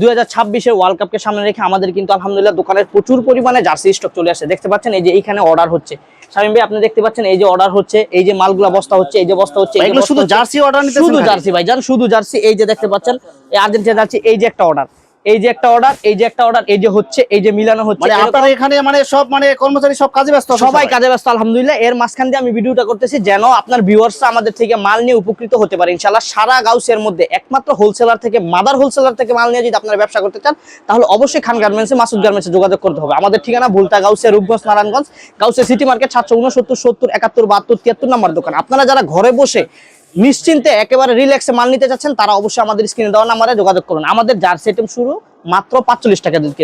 2026 world কাপকে সামনে রেখে আমাদের কিন্তু আলহামদুলিল্লাহ দোকানের প্রচুর পরিমাণে জার্সি স্টক চলে আসে। দেখতে পাচ্ছেন এই যে এইখানে অর্ডার হচ্ছে, শামীম ভাই আপনি দেখতে পাচ্ছেন এই যে অর্ডার হচ্ছে, এই যে মালগুলা বস্তা হচ্ছে, এই যে বস্তা হচ্ছে, এগুলো শুধু জার্সি অর্ডার নিতেছেন? শুধু জার্সি ভাই জান, শুধু জার্সি। এই যে দেখতে পাচ্ছেন এই আর্জেন্টিনা জার্সি, এই যে একটা অর্ডার, এই যে একটা অর্ডার, এই যে একটা অর্ডার, এই যে হচ্ছে, এই যে মিলানো হচ্ছে। মানে আপনারা এখানে মানে সব মানে কর্মচারী সব কাজে ব্যস্ত, সবাই কাজে ব্যস্ত আলহামদুলিল্লাহ। এর মাঝখান দিয়ে আমি ভিডিওটা করতেছি যেন আপনার ভিউয়ার্সরা আমাদের থেকে মাল নিয়ে উপকৃত হতে পারে ইনশাআল্লাহ। সারা গাউসের মধ্যে একমাত্র হোলসেলার থেকে, মাদার হোলসেলার থেকে মাল নিয়ে যদি আপনারা ব্যবসা করতে চান তাহলে অবশ্যই খান গার্মেন্টসে, মাসুদ গার্মেন্টসে যোগাযোগ করতে হবে। আমাদের ঠিকানা ভুলতা গাউসে, রূপগঞ্জ, নারায়ণগঞ্জ, গাউসে সিটি মার্কেট, 769 70 71 72 73 নম্বর দোকান। আপনারা যারা ঘরে বসে নিশ্চিন্তে একেবারে রিল্যাক্সে মাল নিতে চাচ্ছেন তারা অবশ্যই আমাদের স্ক্রিনে দেওয়া নাম্বারে যোগাযোগ করুন। আমাদের জার্সি আইটেম শুরু মাত্র 45 টাকা দিকে।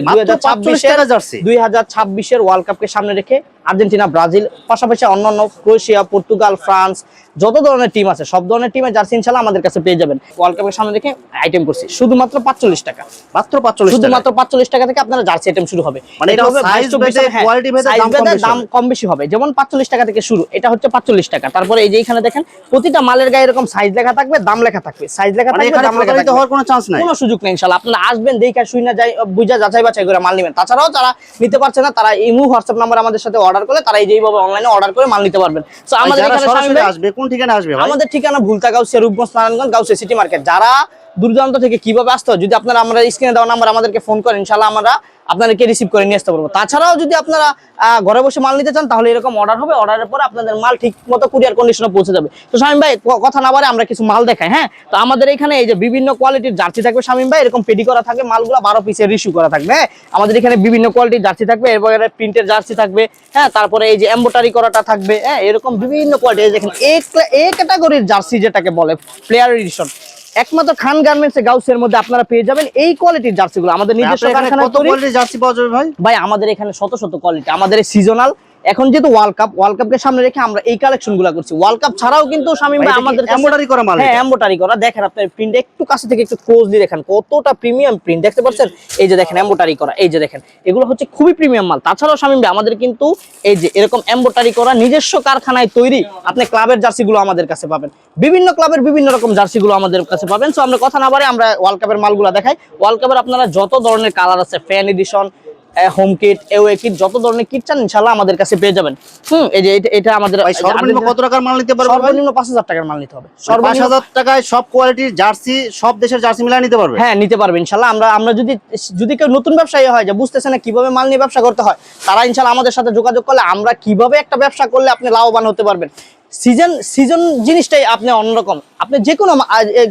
2026 ওয়ার্ল্ড কাপকে সামনে রেখে আর্জেন্টিনা, ব্রাজিল, পাশাপাশি অন্যান্য ক্রোয়েশিয়া, পর্তুগাল, ফ্রান্স যত ধরনের টিম আছে সব ধরনের টিমের জার্সি ইনশাআল্লাহ আমাদের কাছে পেয়ে যাবেন। ওয়ার্ল্ড কাপের সামনে রেখে আইটেম করছি শুধুমাত্র 45 টাকা, মাত্র 45 শুধুমাত্র 45 টাকা থেকে আপনারা জার্সি আইটেম শুরু হবে। মানে এটা হবে সাইজ ভেদে, কোয়ালিটি ভেদে দাম কম বেশি হবে। যেমন 45 টাকা থেকে শুরু, এটা হচ্ছে 45 টাকা। তারপরে এই যে এখানে দেখেন প্রতিটা মালের গায়ে এরকম সাইজ লেখা থাকবে, দাম লেখা থাকবে, সাইজ লেখা থাকবে, দাম লেখা থাকবে। হওয়ার কোনো চান্স নাই, কোনো সুযোগ নেই ইনশাআল্লাহ। আপনারা আসবেন, দেখা শুনে যাই বুঝা যাচাই বাছাই করে মাল নেবেন। তাছাড়াও যারা নিতে পারছে না তারা ইমো হোয়াটসঅ্যাপ নাম্বার আমাদের সাথে অর্ডার করলে তারা এইভাবে অনলাইনে অর্ডার করে মাল নিতে পারবেন। সো আমাদের এখানে সরাসরি আসবে, কোন ঠিকানা আসবে ভাই? আমাদের ঠিকানা ভুলতা গাউসে, রূপগঞ্জ, নারায়ণগঞ্জ, গাউসে সিটি মার্কেট। যারা দূরদূরান্ত থেকে কিভাবে আসতে হয় যদি আপনারা আমরা স্ক্রিনে দেওয়া নাম্বার আমাদেরকে ফোন করেন ইনশাআল্লাহ আমরা আপনাদেরকে রিসিভ করে নিয়ে আসতে পারবো। তাছাড়াও যদি আপনারা ঘরে বসে মাল নিতে চান তাহলে এরকম অর্ডার হবে, অর্ডারের পরে আপনাদের মাল ঠিক মতো কুরিয়ার কন্ডিশনে পৌঁছে যাবে। তো শামীম ভাই কথা না বাড়ে আমরা কিছু মাল দেখাই। হ্যাঁ, তো আমাদের এখানে এই যে বিভিন্ন কোয়ালিটির জার্সি থাকবে শামীম ভাই, এরকম পেডি করা থাকবে, মালগুলো 12 পিসের ইস্যু করা থাকবে। হ্যাঁ, আমাদের এখানে বিভিন্ন কোয়ালিটির জার্সি থাকবে, এরপরে প্রিন্টের জার্সি থাকবে। হ্যাঁ, তারপরে এই যে এমব্রয়ডারি করাটা থাকবে। হ্যাঁ, এরকম বিভিন্ন কোয়ালিটি। দেখেন এ ক্যাটাগরির জার্সি যেটাকে বলে প্লেয়ার এডিশন, একমাত্র খান গার্মেন্টস গাউসের মধ্যে আপনারা পেয়ে যাবেন এই কোয়ালিটির জার্সিগুলো। আমাদের নিজস্ব কারখানায় কত কোয়ালিটির জার্সি পাওয়া যাবে ভাই? ভাই আমাদের এখানে শত শত কোয়ালিটি। আমাদের সিজনাল, এখন যেহেতু ওয়ার্ল্ড কাপকে সামনে রেখে আমরা এই কালেকশনগুলো করছি। ওয়ার্ল্ড কাপ ছাড়াও কিন্তু শামীম ভাই আমাদের এমব্রয়ডারি করা মাল। হ্যাঁ, এমব্রয়ডারি করা। দেখেন আপনার প্রিন্ট একটু কাছে থেকে একটু ক্লোজলি দেখেন কতটা প্রিমিয়াম প্রিন্ট, দেখতে পাচ্ছেন? এই যে দেখেন এমব্রয়ডারি করা, এই যে দেখেন এগুলো হচ্ছে খুবই প্রিমিয়াম মাল। তাছাড়াও শামীম ভাই আমাদের কিন্তু এই যে এরকম এমব্রয়ডারি করা নিজস্ব কারখানায় তৈরি আপনি ক্লাবের জার্সিগুলো আমাদের কাছে পাবেন। বিভিন্ন ক্লাবের বিভিন্ন রকম জার্সিগুলো আমাদের কাছে পাবেন। সো আমরা কথা না বাড়ে আমরা ওয়ার্ল্ড কাপের মালগুলো দেখাই। ওয়ার্ল্ড কাপের আপনারা যত ধরনের কালার আছে, fan addition, home kit, away kit, যত ধরনের কিট চান ইনশাআল্লাহ আমাদের কাছে পেয়ে যাবেন। এই যে এটা আমাদের সর্বনিম্ন কত টাকার মাল নিতে পারবে? সর্বনিম্ন 5000 টাকার মাল নিতে হবে। 5000 টাকায় সব কোয়ালিটির জার্সি, সব দেশের জার্সি মিলাই নিতে পারবে? হ্যাঁ, নিতে পারবে ইনশাআল্লাহ। আমরা যদি কেউ নতুন ব্যবসায়ী হয় যে বুঝতেছে না কিভাবে মাল নিয়ে ব্যবসা করতে হয়, তারা ইনশাআল্লাহ আমাদের সাথে যোগাযোগ করলে আমরা কিভাবে একটা ব্যবসা করলে আপনি লাভবান হতে পারবেন। সিজন জিনিসটাই আপনি অন্যরকম। আপনি যে কোনো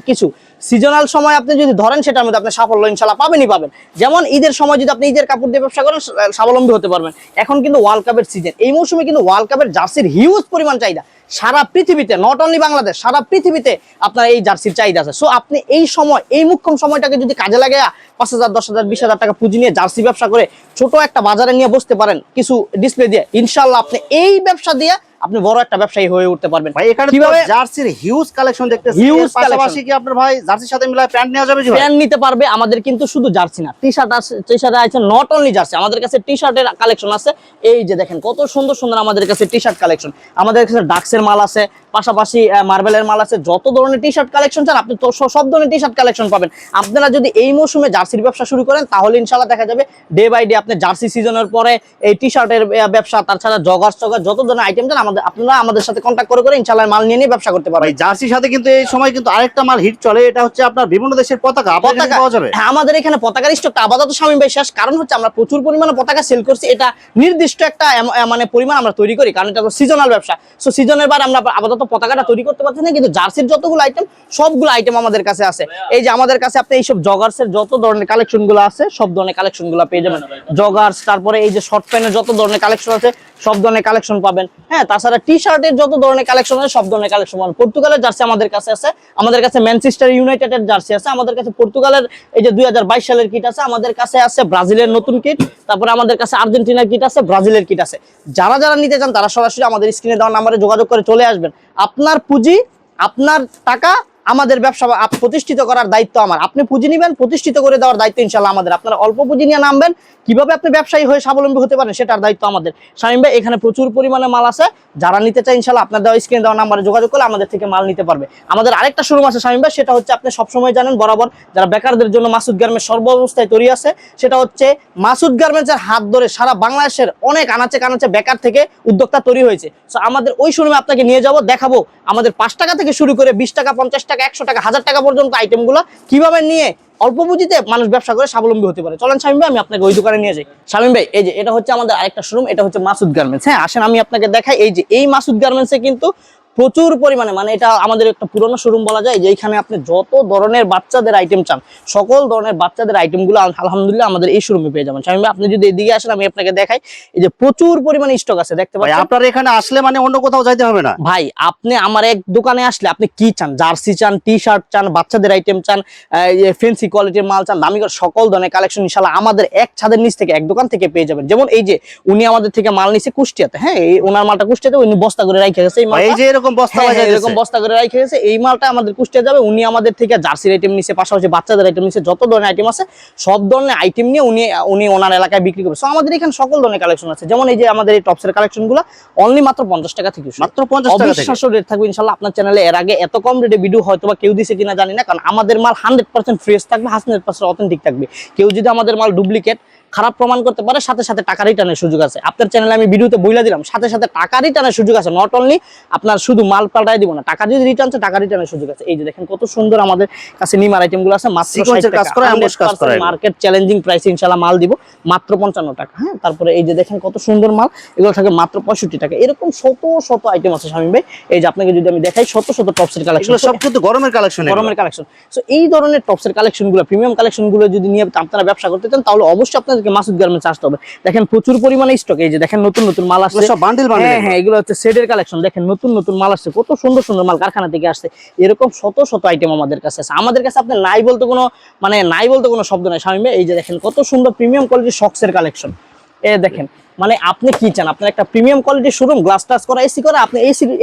কিছু সিজনাল সময় আপনি যদি ধরেন সেটার মধ্যে আপনি সাফল্য ইনশাআল্লাহ পাবেনই পাবেন। যেমন ঈদের সময় যদি আপনি ঈদের কাপড় দিয়ে ব্যবসা করেন স্বাবলম্বী হতে পারবেন। এখন কিন্তু ওয়ার্ল্ড কাপের সিজন, এই মৌসুমে কিন্তু ওয়ার্ল্ড কাপের জার্সির হিউজ পরিমাণ চাহিদা সারা পৃথিবীতে, নট অনলি বাংলাদেশ, সারা পৃথিবীতে আপনার এই জার্সির চাহিদা আছে। সো আপনি এই সময়, এই মুখ্যম সময়টাকে যদি কাজে লাগে 5000 10,000 20,000 টাকা পুঁজি নিয়ে জার্সি ব্যবসা করে ছোট একটা বাজারে নিয়ে বসতে পারেন কিছু ডিসপ্লে দিয়ে, ইনশাআল্লাহ আপনি এই ব্যবসা দিয়ে আপনি বড় একটা ব্যবসায়ী হয়ে উঠতে পারবেন। ভাই এখানে কিভাবে জার্সির হিউজ কালেকশন দেখতেছি, এর পাশাপাশি কি আপনার ভাই জার্সির সাথে মিলায় প্যান্ট নেওয়া যাবে? প্যান্ট নিতে পারবে। আমাদের কিন্তু শুধু জার্সি না, টি-শার্ট আছে, টি-শার্টে আছে নট অনলি জার্সি, আমাদের কাছে টি-শার্টের কালেকশন আছে। এই যে দেখেন কত সুন্দর সুন্দর আমাদের কাছে টি-শার্ট কালেকশন, আমাদের কাছে ডাক্সের মাল আছে, পাশাপাশি মার্বেলের মাল আছে। যত ধরনের টি-শার্ট কালেকশন চান আপনি তো সব ধরনের টি-শার্ট কালেকশন পাবেন। আপনারা যদি এই মৌসুমে জার্সির ব্যবসা শুরু করেন তাহলে ইনশাআল্লাহ দেখা যাবে ডে বাই ডে আপনি জার্সি সিজনের পরে এই টি-শার্টের ব্যবসা, তাছাড়া জগার্স যত ধরনের আইটেম চান আপনারা আমাদের সাথে কন্টাক্ট করে ইনশাআল্লাহ মাল নিয়ে ব্যবসা করতে পারবেন। জার্সির সাথে কিন্তু এই সময় কিন্তু আরেকটা মাল হিট চলে, এটা হচ্ছে আপনার বিভিন্ন দেশের পতাকা পাওয়া যাবে। হ্যাঁ, আমাদের এখানে পতাকার স্টকটা আপাতত শামীম ভাই শেষ। কারণ হচ্ছে আমরা প্রচুর পরিমাণে পতাকা সেল করছি, এটা নির্দিষ্ট একটা মানে পরিমাণ আমরা তৈরি করি, কারণ এটা সিজনাল ব্যবসা। সো সিজনের বার আমরা আপাতত পতাকাটা তৈরি করতে পারছি না, কিন্তু জার্সির যতগুলো আইটেম সবগুলো আইটেম আমাদের কাছে আছে। এই যে আমাদের কাছে আপনি এইসব জগার্সের যত ধরনের কালেকশন গুলো আছে সব ধরনের কালেকশন গুলো পেয়ে যাবেন। জগার্স, তারপরে এই যে শর্ট প্যান্টের যত ধরনের কালেকশন আছে সব ধরনের কালেকশন পাবেন। হ্যাঁ, তাছাড়া টি-শার্টের যত ধরনের কালেকশন আছে সব ধরনের কালেকশন পাবেন। পর্তুগালের জার্সি আমাদের কাছে আছে, আমাদের কাছে ম্যানচেস্টার ইউনাইটেডের জার্সি আছে, আমাদের কাছে পর্তুগালের এই যে 2022 সালের কিট আছে, আমাদের কাছে আছে ব্রাজিলের নতুন কিট, তারপরে আমাদের কাছে আর্জেন্টিনার কিট আছে, ব্রাজিলের কিট আছে। যারা নিতে চান তারা সরাসরি আমাদের স্ক্রিনে দেওয়া নম্বরে যোগাযোগ করে চলে আসবেন। আপনার পুঁজি, আপনার টাকা, আমাদের ব্যবসা প্রতিষ্ঠিত করার দায়িত্ব আমার। আপনি পুঁজি নেবেন, প্রতিষ্ঠিত করে দেওয়ার দায়িত্ব ইনশাল্লাহ আমাদের। আপনারা অল্প পুঁজি নিয়ে নামবেন, কিভাবে আপনি ব্যবসায়ী হয়ে স্বাবলম্বী হতে পারেন সেটার দায়িত্ব আমাদের। শামীম ভাই, এখানে প্রচুর পরিমাণে মাল আছে, যারা নিতে চায় ইনশাল্লাহ আপনার দেওয়া স্ক্রিনে দেওয়া নাম্বারে যোগাযোগ করলে আমাদের থেকে মাল নিতে পারবে। আমাদের আরেকটা শোরুম আছে শামীম ভাই, সেটা হচ্ছে আপনি সবসময় জানেন বরাবর, যারা বেকারদের জন্য মাসুদ গার্মেন্টস সর্বাবস্থায় তৈরি আছে, সেটা হচ্ছে মাসুদ গার্মেন্টসের হাত ধরে সারা বাংলাদেশের অনেক আনাচে কানাচে বেকার থেকে উদ্যোক্তা তৈরি হয়েছে। সো আমাদের ওই শোরুমে আপনাকে নিয়ে যাব, দেখাবো আমাদের 5 টাকা থেকে শুরু করে 20 টাকা, 50 টাকা, 100 টাকা, 1000 টাকা পর্যন্ত আইটেমগুলো কিভাবে নিয়ে অল্প পুঁজিতে মানুষ ব্যবসা করে স্বাবলম্বী হতে পারে। চলেন শামীম ভাই, আমি আপনাকে ওই দোকানে নিয়ে যাই। শামীম ভাই, এই যে এটা হচ্ছে আমাদের আরেকটা শোরুম, এটা হচ্ছে মাসুদ গার্মেন্টস। হ্যাঁ, আসেন আমি আপনাকে দেখাই। এই যে এই মাসুদ গার্মেন্টসে কিন্তু প্রচুর পরিমাণে, মানে এটা আমাদের একটা পুরনো শোরুম বলা যায়, যে এখানে আপনি যত ধরনের বাচ্চাদের আইটেম চান, সকল ধরনের বাচ্চাদের আইটেমগুলো আলহামদুলিল্লাহ আমাদের এই শোরুমে পেয়ে যাবেন। শামীম ভাই, আপনি যদি এদিকে আসেন আমি আপনাকে দেখাই, এই যে প্রচুর পরিমাণে স্টক আছে, দেখতে পাচ্ছেন। আপনার এখানে আসলে মানে অন্য কোথাও যাইতে হবে না ভাই। আপনি আমার এক দোকানে আসলে আপনি কি চান, জার্সি চান, টি শার্ট চান, বাচ্চাদের আইটেম চান, ফ্যান্সি কোয়ালিটির মাল চান, দামি সকল ধরনের কালেকশন ইনশাআল্লাহ আমাদের এক ছাদের নিচ থেকে, এক দোকান থেকে পেয়ে যাবেন। যেমন এই যে উনি আমাদের থেকে মাল নিছে কুষ্টিয়াতে, হ্যাঁ, এই ওনার মালটা কুষ্টিয়াতে, উনি বস্তা করে রেখে গেছে। এই যে এরকম বস্তা করে রেখে গেছে, এই মালটা আমাদের কুষ্টিয়া যাবে। উনি আমাদের থেকে জার্সির আইটেম নিছে, পাশাপাশি বাচ্চাদের আইটেম নিছে, যত ধরনের আইটেম আছে সব ধরনের আইটেম নিয়ে উনি ওনার এলাকায় বিক্রি করবে। সো আমাদের এখানে সকল ধরনের কালেকশন আছে। যেমন এই যে আমাদের এই টপসের কালেকশনগুলো অনলি মাত্র 50 টাকা থেকে, মাত্র 50 টাকা থেকে অবিশ্বাস্য রেট থাকবে ইনশাআল্লাহ। আপনার চ্যানেলে এর আগে এত কম রেটে ভিডিও হয়তোবা কেউ দিছে কিনা জানি না, কারণ আমাদের মাল 100% ফ্রেশ থাকবে, 100% অথেন্টিক থাকবে। কেউ যদি আমাদের মাল ডুপ্লিকেট খারাপ প্রমাণ করতে পারে, সাথে সাথে টাকা রিটার্নের সুযোগ আছে। আপনার চ্যানেলে আমি ভিডিওতে বইলা দিলাম, সাথে সাথে টাকা রিটার্নের সুযোগ আছে। নট অনলি আপনার শুধু মাল পাল্টাই দিব না, টাকা যদি রিটার্ন আছে টাকা রিটার্নের সুযোগ আছে। এই যে দেখেন কত সুন্দর আমাদের কাছে নিমার আইটেমগুলো আছে, মাত্র 60 টাকা, মার্কেট চ্যালেঞ্জিং প্রাইসে ইনশাআল্লাহ মাল দিব মাত্র 55 টাকা। হ্যাঁ, তারপরে এই যে দেখেন কত সুন্দর মাল, এগুলো থাকে মাত্র 65 টাকা। এরকম শত শত আইটেম আছে শামীম ভাই। এই যে আপনাকে যদি আমি দেখাই, শত শত টপসের কালেকশন, সব কিন্তু গরমের কালেকশন। সো এই ধরনের টপসের কালেকশনগুলো, প্রিমিয়াম কালেকশনগুলো যদি নিয়ে আপনারা ব্যবসা করতে চান, তাহলে অবশ্যই আপনাদেরকে মাসুদ গার্মেন্টস আসতে হবে। দেখেন প্রচুর পরিমাণে স্টক, এই যে দেখেন নতুন নতুন মাল আসছে, সব বান্ডিল বান্ডিল। হ্যাঁ, এগুলো হচ্ছে সেটের কালেকশন। দেখেন নতুন নতুন মাল আসছে, কত সুন্দর সুন্দর মাল কারখানা থেকে আসছে। এরকম শত শত আইটেম আমাদের কাছে আছে। আমাদের কাছে আপনি নাই বলতে কোনো শব্দ নাই শামীম ভাই। এই যে দেখেন কত সুন্দর প্রিমিয়াম কোয়ালিটির শক্সের কালেকশন। এই দেখেন, মানে আপনি কি চান, আপনার একটা প্রিমিয়াম কোয়ালিটির শোরুম, গ্লাস টাচ করা, এসি করা, আপনি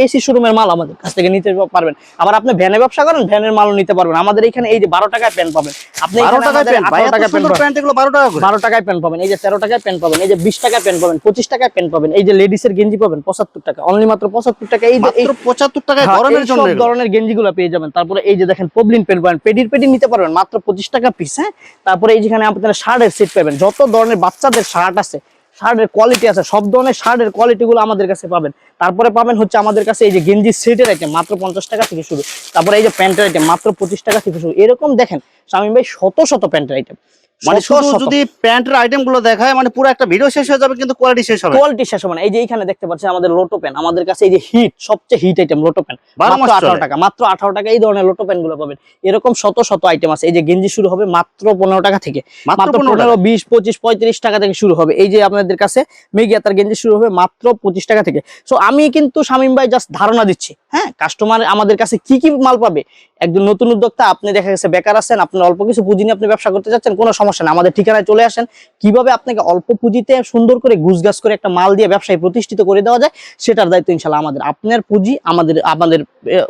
এসি শোরুমের মাল আমাদের কাছ থেকে নিতে পারবেন। আবার আপনি ভ্যানে ব্যবসা করেন, ভ্যানের মালও নিতে পারবেন। আমাদের এখানে এই যে 12 টাকায় প্যান্ট পাবেন, আপনি 12 টাকায় প্যান্ট, 12 টাকায় প্যান্ট, এগুলো 12 টাকা করে, 12 টাকায় প্যান্ট পাবেন। এই যে 13 টাকায় প্যান্ট পাবেন, এই যে 20 টাকায় প্যান্ট পাবেন, 25 টাকায় প্যান্ট পাবেন। এই যে লেডিসের গেঞ্জি পাবেন 75 টাকা, অনলি মাত্র 75 টাকা। এই মাত্র 75 টাকায় গরমের জন্য সব ধরনের গেঞ্জিগুলো পেয়ে যাবেন। তারপরে এই যে দেখেন পবলিন প্যান্ট পাবেন, পেডি নিতে পারবেন মাত্র 25 টাকা পিস। হ্যাঁ, তারপরে এই যেখানে আপনারা শার্টের সেট পাবেন, যত ধরনের বাচ্চাদের শার্ট আছে, শার্টের কোয়ালিটি আছে, সব ধরনের শার্টের কোয়ালিটিগুলো আমাদের কাছে পাবেন। তারপরে পাবেন হচ্ছে আমাদের কাছে এই যে গেঞ্জি সেটের আইটেম মাত্র 50 টাকা থেকে শুরু। তারপরে এই যে প্যান্টের আইটেম মাত্র 25 টাকা থেকে শুরু। এরকম দেখেন শামীম ভাই শত শত প্যান্টের আইটেম। মানে শুধু যদি প্যান্টের আইটেমগুলো দেখায় মানে পুরো একটা ভিডিও শেষ হয়ে যাবে, কিন্তু কোয়ালিটি শেষ হবে না। কোয়ালিটি শেষ হবে না। এই যে এখানে দেখতে পাচ্ছেন আমাদের লোটো প্যান, আমাদের কাছে এই যে হিট, সবচেয়ে হিট আইটেম লোটো প্যান, মাত্র 18 টাকা, মাত্র 18 টাকা। এই ধরনের লোটো প্যান গুলো পাবেন। এরকম শত শত আইটেম আছে। এই যে গেঞ্জি শুরু হবে মাত্র 15 টাকা থেকে, মাত্র 15, 20, 25, 35 টাকা থেকে শুরু হবে। এই যে আপনাদের কাছে মেগিয়াতার গেঞ্জি শুরু হবে মাত্র 25 টাকা থেকে। সো আমি কিন্তু শামীম ভাই জাস্ট ধারণা দিচ্ছি, হ্যাঁ, কাস্টমার আমাদের কাছে কি কি মাল পাবে। একজন নতুন উদ্যোক্তা, আপনি দেখা গেছে বেকার আছেন, আপনার অল্প কিছু পুঁজি নিয়ে আপনি ব্যবসা করতে চাচ্ছেন, কোনো সমস্যা না, আমাদের ঠিকানায় চলে আসেন। কিভাবে আপনাকে অল্প পুঁজিতে সুন্দর করে গুছগাছ করে একটা মাল দিয়ে ব্যবসায় প্রতিষ্ঠিত করে দেওয়া যায়, সেটার দায়িত্ব ইনশাআল্লাহ আমাদের। আপনার পুঁজি আমাদের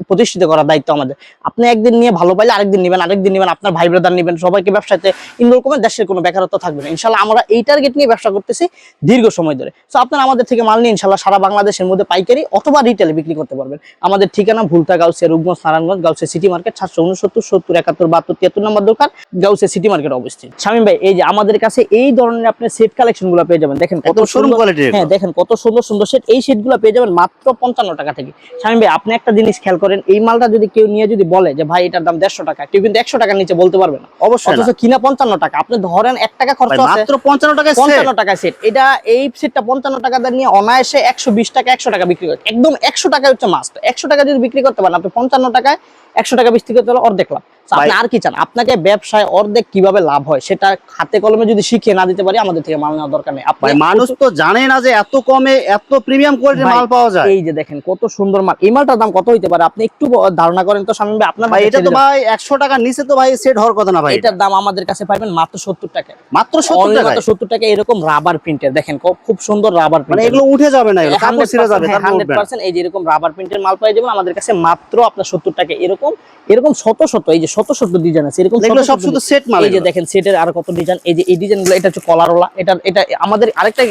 প্রতিষ্ঠিত করার দায়িত্ব আমাদের। আপনি একদিন নিয়ে ভালো পাইলে আরেকদিন নেবেন, আপনার ভাই ব্রাদার নেবেন, সবাইকে ব্যবসাতে ইনভলভ করবেন, দেশের কোনো বেকারত্ব থাকবে না ইনশাআল্লাহ। আমরা এই টার্গেট নিয়ে ব্যবসা করতেছি দীর্ঘ সময় ধরে। সো আপনারা আমাদের থেকে মাল নিয়ে ইনশাআল্লাহ সারা বাংলাদেশের মধ্যে পাইকারি অথবা রিটেলে বিক্রি করতে পারবেন। আমাদের ঠিকানা ভুলতা, গাউসিয়া, রূপগঞ্জ, নারায়ণগঞ্জ, গাউসিয়া সিটি মার্কেট, 769 70 71 72 73 নম্বর দোকান, গাউসিয়া সিটি মার্কেট অবস্থিত। শামীম ভাই, এই যে আমাদের কাছে এই ধরনের আপনি সেট কালেকশন গুলো পেয়ে যাবেন। দেখেন কত সুন্দর কোয়ালিটি, হ্যাঁ, দেখেন কত সুন্দর সুন্দর সেট। এই সেট গুলো পেয়ে যাবেন মাত্র 55 টাকা থেকে। শামীম ভাই, আপনি একটা জিনিস খেয়াল করেন, এই মালটা যদি কেউ নিয়ে যদি বলে যে ভাই এটার দাম 150 টাকা, কেউ কিন্তু 100 টাকার নিচে বলতে পারবে না, অবশ্যই। অথচ কিনা 55 টাকা। আপনি ধরেন 1 টাকা খরচ আছে, মাত্র 55 টাকা সেট। এটা এই সেটটা 55 টাকা দিয়ে নিয়ে অনায়াসে 120 টাকা 100 টাকা বিক্রি করে, একদম 100 টাকা হচ্ছে মাস্ট। 100 টাকা যদি বিক্রি করতে পারেন আপনি 55 টাকায় 100 টাকা বিক্রি করতে হলে অর্ধেক লাভ। আপনি আর কি চান? আপনাকে ব্যবসায় অর্ধেক কিভাবে লাভ হয় সেটা হাতে কলমে যদি শিখিয়ে না দিতে পারি, আমাদের থেকে মাল নেওয়ার দরকার নেই। মানুষ তো জানে না যে এত কমে এত প্রিমিয়াম কোয়ালিটির মাল পাওয়া যায়। এই যে দেখেন কত সুন্দর মাল। এই মালটার দাম কত হইতে পারে আপনি একটু ধারণা করেন তো শামীম ভাই? আপনার ভাই এটা তো ভাই 100 টাকার নিচে তো ভাই সেট হওয়ার কথা না ভাই। এটার দাম আমাদের কাছে পাবেন মাত্র 70 টাকা, মাত্র 70 টাকা, মাত্র 70 টাকা। এরকম রাবার প্রিন্টের দেখেন খুব সুন্দর রাবার প্রিন্ট, মানে এগুলো উঠে যাবে না, এগুলো কাপড় ছিঁড়ে যাবে। 100% এই যে এরকম রাবার প্রিন্টের মাল পাই যাবেন আমাদের কাছে মাত্র আপনার 70 টাকা। এরকম এরকম এরকম শত শত, এই যে শত শত ডিজাইন আছে এরকম এগুলো সব শুধু সেট মাল। এই যে দেখেন সেটের আর কত ডিজাইন, এই যে এই ডিজাইনগুলো, এটা হচ্ছে কলারওয়ালা। এটা আমাদের আরেকটা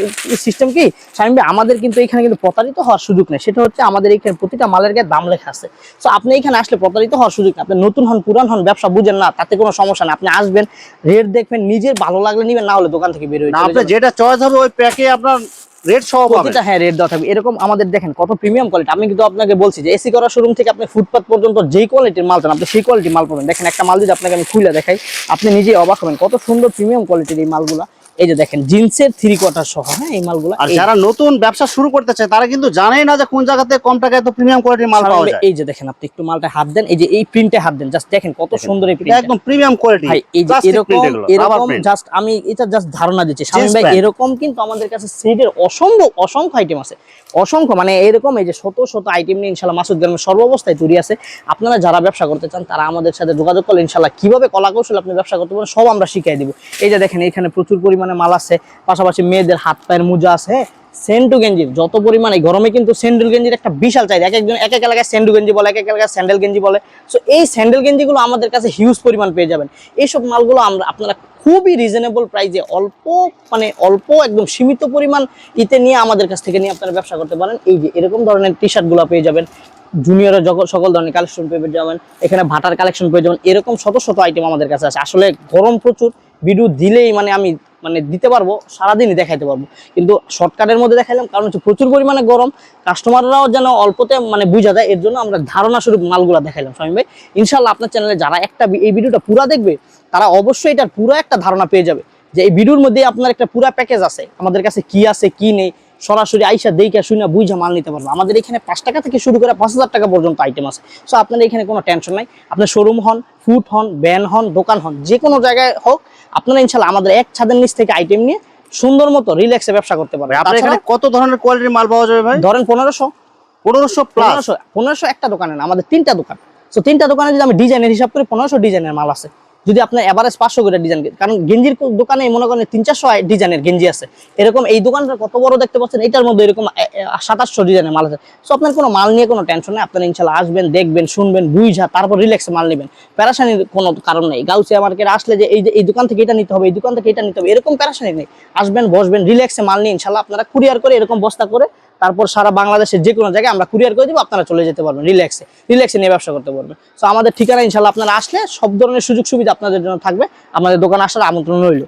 সিস্টেম কি শামীম ভাই, আমাদের কিন্তু এখানে কিন্তু প্রতারিত হওয়ার সুযোগ নেই। সেটা হচ্ছে আমাদের এখানে প্রতিটা মালের গায়ে দাম লেখা আছে। সো আপনি এখানে আসলে প্রতারিত হওয়ার সুযোগ নেই। আপনি নতুন হন পুরান হন, ব্যবসা বুঝেন না, তাতে কোনো সমস্যা নেই। আপনি আসবেন, রেট দেখবেন, নিজের ভালো লাগলে নিবেন, না হলে দোকান থেকে বের হয়ে না, চলে আপনার যাবেন। যেটা চয়েস হবে ওই প্যাকে আপনার রেট সহ পাবেন। প্রতিটা হ্যাঁ রেট দেওয়া থাকবে। এরকম আমাদের দেখেন কত প্রিমিয়াম কোয়ালিটি। আমি কিন্তু আপনাকে বলছি যে এসি করা শোরুম থেকে আপনি ফুটপাথ পর্যন্ত যেই কোয়ালিটির মাল চান আপনি সেই কোয়ালিটির মাল পাবেন। দেখেন একটা মাল যদি আপনাকে আমি খুলে দেখাই, আপনি নিজেই অবাক হবেন কত সুন্দর প্রিমিয়াম কোয়ালিটির এই মালগুলা। এই যে দেখেন জিন্সের 3/4 সহ, হ্যাঁ এই মালগুলা। আর যারা নতুন ব্যবসা শুরু করতে চায় তারা কিন্তু জানেই না যে কোন জায়গাতে কম টাকায় তো প্রিমিয়াম কোয়ালিটির মাল পাওয়া যায়। এই যে দেখেন আপনি একটু মালটা হাত দেন, এই যে এই প্রিন্টে হাত দেন, জাস্ট দেখেন কত সুন্দর এই এটা প্রিন্ট। একদম প্রিমিয়াম কোয়ালিটি ভাই এই যে এরকম জাস্ট আমি এটা জাস্ট ধারণা দিচ্ছি শামীম ভাই, এরকম কিন্তু আমাদের কাছে সেটের অসংখ্য আইটেম আছে, অসংখ্য, মানে এরকম এই যে শত শত আইটেম নিয়ে ইনশাআল্লাহ মাসুদ গ্রামে সর্বাবস্থায় তৈরি আছে। আপনারা যারা ব্যবসা করতে চান তারা আমাদের সাথে যোগাযোগ করলে ইনশাআল্লাহ কিভাবে কলা কৌশল আপনি ব্যবসা করতে পারেন সব আমরা শিখিয়ে দিব। এই যে দেখেন এখানে প্রচুর পরিমাণে মাল আছে, পাশাপাশি মেয়েদের হাত পায়ের মোজা আছে, সেন্ডু গেঞ্জির যত পরিমাণে, গরমে কিন্তু স্যান্ডেল গেঞ্জির একটা বিশাল চাহিদা। এক একজন এক এক এলাকায় স্যান্ডু গেঞ্জি বলে, এক এক এলাকায় স্যান্ডেল গেঞ্জি বলে। সো এই স্যান্ডেল গেঞ্জিগুলো আমাদের কাছে হিউজ পরিমাণ পেয়ে যাবেন। এইসব মালগুলো আপনারা খুবই রিজনেবল প্রাইসে অল্প একদম সীমিত পরিমাণ ইতে নিয়ে আমাদের কাছ থেকে নিয়ে আপনারা ব্যবসা করতে পারেন। এই যে এরকম ধরনের টি শার্টগুলো পেয়ে যাবেন, জুনিয়রের সকল ধরনের কালেকশন পেয়ে যাবেন, এখানে ভাটার কালেকশন পেয়ে যাবেন, এরকম শত শত আইটেম আমাদের কাছে আছে। আসলে গরম প্রচুর, ভিডিও দিলেই আমি দিতে পারবো, সারাদিনই দেখাইতে পারবো, কিন্তু শর্টকাটের মধ্যে দেখাইলাম কারণ হচ্ছে প্রচুর পরিমাণে গরম, কাস্টমাররাও যেন অল্পতে বুঝা যায়, এর জন্য আমরা ধারণা স্বরূপ মালগুলো দেখাইলাম শামীম ভাই। ইনশাআল্লাহ আপনার চ্যানেলে যারা এই ভিডিওটা পুরা দেখবে তারা অবশ্যই এটার পুরো একটা ধারণা পেয়ে যাবে যে এই ভিডিওর মধ্যে আপনার একটা পুরা প্যাকেজ আছে, আমাদের কাছে কি আছে কি নেই, সরাসরি আইসা দেখে শুনে বুঝা মাল নিতে পারবো। আমাদের এখানে 5 টাকা থেকে শুরু করে 5000 টাকা পর্যন্ত আইটেম আছে। সো আপনার এখানে কোনো টেনশন নাই, আপনার শোরুম হন, ফুড হন, ভ্যান হন, দোকান হন, যে কোনো জায়গায় হোক আপনারা ইনশাআল্লাহ আমাদের এক ছাদের নিচ থেকে আইটেম নিয়ে সুন্দর মতো রিল্যাক্সে ব্যবসা করতে পারবেন। আপনার এখানে কত ধরনের কোয়ালিটির মাল পাওয়া যাবে ভাই? ধরেন 1500 প্লাস। 1500 একটা দোকানে না, আমাদের 3টা দোকান। সো 3টা দোকানে যদি আমি ডিজাইনের হিসাব করি 1500 ডিজাইনের মাল আছে। যদি আপনার এভারেজ 500 করে ডিজাইন, কারণ গেঞ্জির দোকানে মনে করেন 300-400 ডিজাইনের গেঞ্জি আছে। এরকম এই দোকানটা কত বড় দেখতে পাচ্ছেন, এটার মধ্যে এরকম 2700 ডিজাইনের মাল আছে। সো আপনার কোনো মাল নিয়ে কোনো টেনশন নেই, আপনারা ইনশাআল্লাহ আসবেন, দেখবেন, শুনবেন, বুঝা তারপর রিল্যাক্সে মাল নেবেন। প্যারাশানির কোনো কারণ নেই। গাউসিয়া মার্কেটে আসলে যে এই দোকান থেকে এটা নিতে হবে, এই দোকান থেকে এটা নিতে হবে, এরকম প্যারাশানি নেই। আসবেন, বসবেন, রিল্যাক্সে মাল নিয়ে ইনশাআল্লাহ আপনারা কুরিয়ার করে এরকম বস্তা করে তারপর সারা বাংলাদেশের যে কোনো জায়গায় আমরা কুরিয়ার করে দিব, আপনারা চলে যেতে পারবেন রিল্যাক্সে নিয়ে ব্যবসা করতে পারবেন। সো আমাদের ঠিকানা ইনশাআল্লাহ আপনারা আসলে সব ধরনের সুযোগ সুবিধা আপনাদের জন্য থাকবে। আমাদের দোকানে আসার আমন্ত্রণ রইল।